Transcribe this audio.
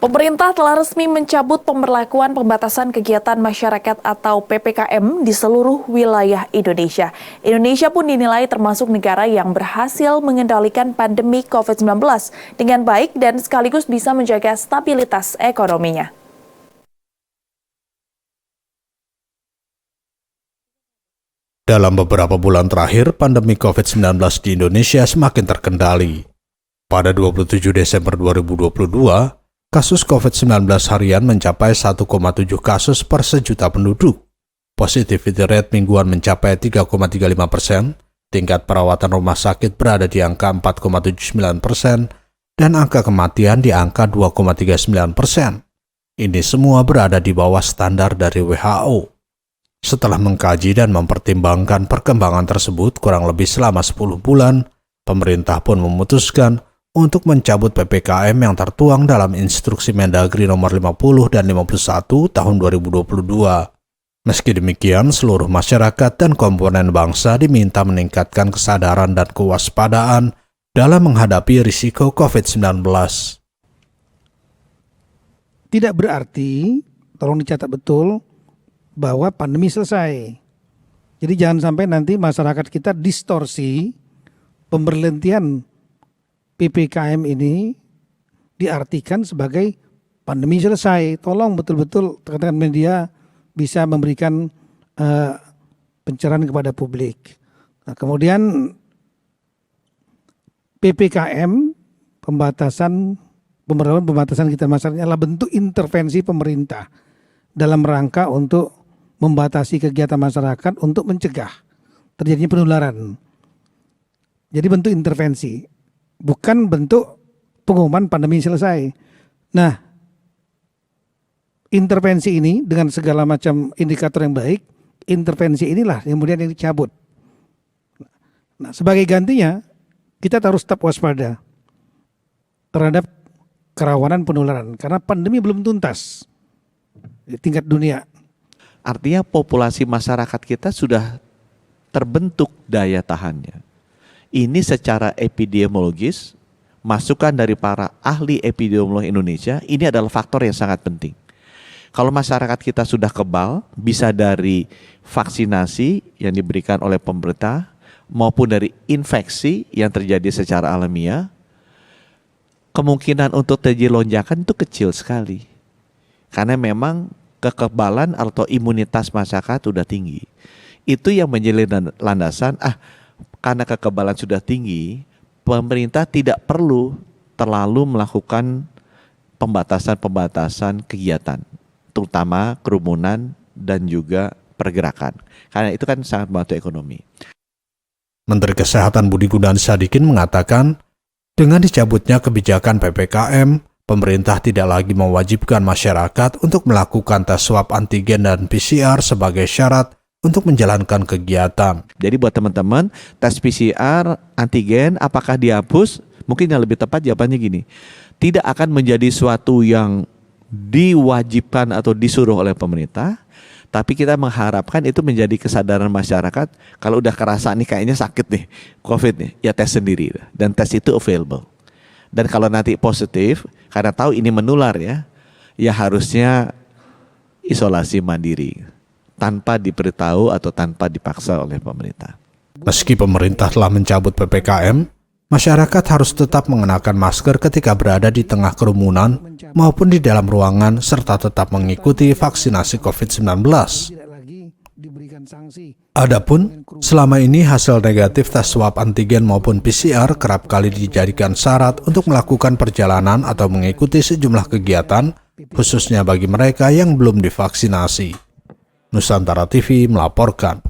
Pemerintah telah resmi mencabut pemberlakuan pembatasan kegiatan masyarakat atau PPKM di seluruh wilayah Indonesia. Indonesia pun dinilai termasuk negara yang berhasil mengendalikan pandemi COVID-19 dengan baik dan sekaligus bisa menjaga stabilitas ekonominya. Dalam beberapa bulan terakhir, pandemi COVID-19 di Indonesia semakin terkendali. Pada 27 Desember 2022, kasus COVID-19 harian mencapai 1,7 kasus per sejuta penduduk. Positivity rate mingguan mencapai 3,35%, tingkat perawatan rumah sakit berada di angka 4,79%, dan angka kematian di angka 2,39%. Ini semua berada di bawah standar dari WHO. Setelah mengkaji dan mempertimbangkan perkembangan tersebut kurang lebih selama 10 bulan, pemerintah pun memutuskan untuk mencabut PPKM yang tertuang dalam Instruksi Mendagri nomor 50 dan 51 tahun 2022. Meski demikian, seluruh masyarakat dan komponen bangsa diminta meningkatkan kesadaran dan kewaspadaan dalam menghadapi risiko COVID-19. Tidak berarti, tolong dicatat betul, bahwa pandemi selesai. Jadi jangan sampai nanti masyarakat kita distorsi pemberhentian PPKM ini diartikan sebagai pandemi selesai. Tolong betul-betul tekan-tekan media bisa memberikan pencerahan kepada publik. Nah, kemudian PPKM, pembatasan kegiatan masyarakat adalah bentuk intervensi pemerintah dalam rangka untuk membatasi kegiatan masyarakat untuk mencegah terjadinya penularan. Jadi bentuk intervensi, bukan bentuk pengumuman pandemi selesai. Nah, intervensi ini dengan segala macam indikator yang baik, intervensi inilah yang kemudian yang dicabut. Nah, sebagai gantinya, kita harus tetap waspada terhadap kerawanan penularan, karena pandemi belum tuntas di tingkat dunia. Artinya populasi masyarakat kita sudah terbentuk daya tahannya. Ini secara epidemiologis, masukan dari para ahli epidemiologi Indonesia, ini adalah faktor yang sangat penting. Kalau masyarakat kita sudah kebal, bisa dari vaksinasi yang diberikan oleh pemerintah, maupun dari infeksi yang terjadi secara alamiah, kemungkinan untuk terjadi lonjakan itu kecil sekali. Karena memang kekebalan atau imunitas masyarakat sudah tinggi. Itu yang menjadi landasan, karena kekebalan sudah tinggi, pemerintah tidak perlu terlalu melakukan pembatasan kegiatan, terutama kerumunan dan juga pergerakan. Karena itu kan sangat membantu ekonomi. Menteri Kesehatan Budi Gunadi Sadikin mengatakan, dengan dicabutnya kebijakan PPKM, pemerintah tidak lagi mewajibkan masyarakat untuk melakukan tes swab antigen dan PCR sebagai syarat untuk menjalankan kegiatan. Jadi buat teman-teman, tes PCR, antigen, apakah dihapus? Mungkin yang lebih tepat jawabannya gini, tidak akan menjadi suatu yang diwajibkan atau disuruh oleh pemerintah, tapi kita mengharapkan itu menjadi kesadaran masyarakat, kalau udah kerasa nih kayaknya sakit nih, COVID nih, ya tes sendiri. Dan tes itu available. Dan kalau nanti positif, karena tahu ini menular ya harusnya isolasi mandiri, tanpa diberitahu atau tanpa dipaksa oleh pemerintah. Meski pemerintah telah mencabut PPKM, masyarakat harus tetap mengenakan masker ketika berada di tengah kerumunan maupun di dalam ruangan, serta tetap mengikuti vaksinasi COVID-19. Adapun, selama ini hasil negatif tes swab antigen maupun PCR kerap kali dijadikan syarat untuk melakukan perjalanan atau mengikuti sejumlah kegiatan, khususnya bagi mereka yang belum divaksinasi. Nusantara TV melaporkan.